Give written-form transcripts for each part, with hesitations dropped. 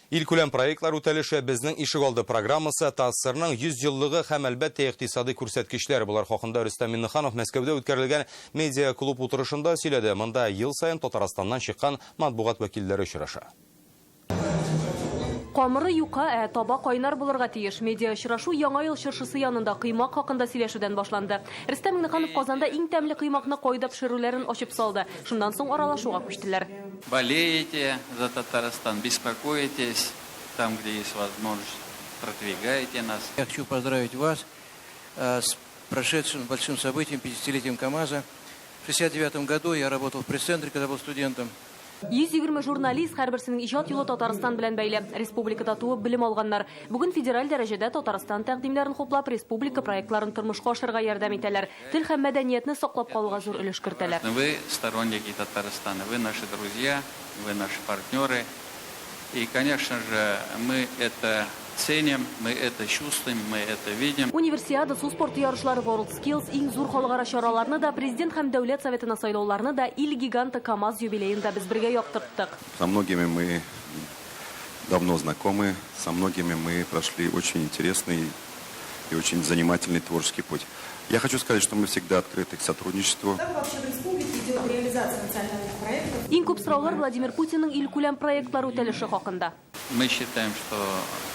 Илкүләм проектлар үтәлеше безнең ишегалды программасы ТАССРның 100 еллыгы һәм әлбәттә икътисади күрсәткечләр. Булар хакында Рөстәм Миннеханов Мәскәүдә үткәрелгән медиа клуб утырышында сөйләде. Монда ел сайын Татарстаннан чыккан матбугат вәкилләре очраша. Камыры юка, таба кайнар булырга тиеш. Медиа очрашу яңа ел чыршысы янында кыймак хакында сөйләшүдән башланды. Рөстәм Миннеханов Казанда иң тәмле кыймакны кайда пешерүләрен ачып салды. Шундан соң аралашуга күчтеләр. Болеете за Татарстан, беспокоитесь, там, где есть возможность, продвигаете нас. Я хочу поздравить вас с прошедшим большим событием, 50-летием КамАЗа. В 1969 году я работал в пресс-центре, когда был студентом. 120 журналист һәрберсенең иҗат юлы Татарстан белән бәйле. Республикада туып белем алганнар. Бүген федераль дәрәҗәдә Татарстан тәкъдимнәрен хуплап, республика проектларын тормышка ашырга ярдәм итәләр. Тел һәм мәдәниятне саклап калуга зур өлеш кертәләр. Вы сторонники Татарстана, вы наши друзья, вы наши партнеры. И, конечно же, мы это ценим, мы это чувствуем, мы это видим. Универсиада, су спорты ярышлары, World Skills, иң зур халыкара чараларны да, президент һәм дәүләт советына сайлауларны да, ил гиганты КамАЗ юбилеенда без бергә яктырттык. Со многими мы давно знакомы, со многими мы прошли очень интересный и очень занимательный творческий путь. Я хочу сказать, что мы всегда открыты к сотрудничеству. Иң күп сораулар Владимир Путинның илкүләм проектлар үтәлеше хакында. Мы считаем, что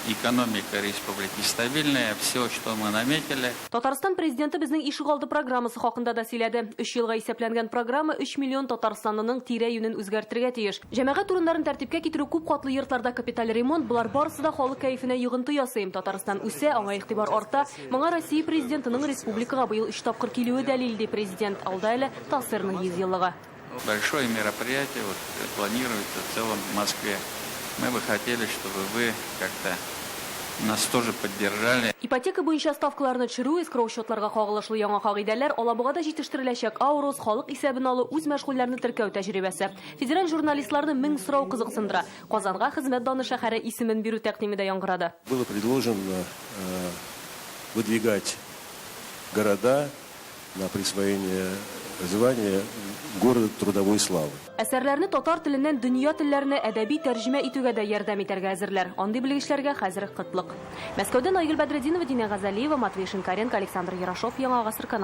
экономика республики стабильная, все, что мы наметили. Татарстан президенты безнең ишегалды программасы хакында да сөйләде. 3 елга исәпләнгән программа 3 миллион Татарстанлының тирә юнен үзгәртергә тиеш. Җәмәгать урыннарын тәртипкә китерү, күп катлы йортларда капиталь ремонт, булар барысы да халык кәефенә йогынты ясый. Татарстан үсә, аңа игътибар арта. Моңа Россия президентының республикага быел 3 тапкыр килүе дәлил, ди президент. Алда әле ТАССРның 100 еллыгы. Большое мероприятие планируется в целом в Москве. Мы бы хотели, чтобы вы как-то нас тоже поддержали. Ипотека буенча ставкаларны төшерү, эскроу счетларга кагылышлы яңа кагыйдәләр, Алабугада җитештереләчәк аурус, халык исәбен алу, үз мәшгульләрне теркәү тәҗрибәсе. Федераль журналистларны 1000 сорау кызыксындыра. Казанга хезмәт даны шәһәре исемен бирү тәкъдимидә яңгырады. Было предложено выдвигать города на присвоение звания города трудовой славы. Әсәрләрне татар теленнән дөнья телләренә әдәби тәрҗемә итүгә дә ярдәм итәргә әзерләр. Андый белгечләргә хәзер кытлык. Мәскәүдән Айгөл Бәдретдинова, Динә Газалиева, Матвей Шинкаренко, Александр Ярошов, Яңа гасыр каналы.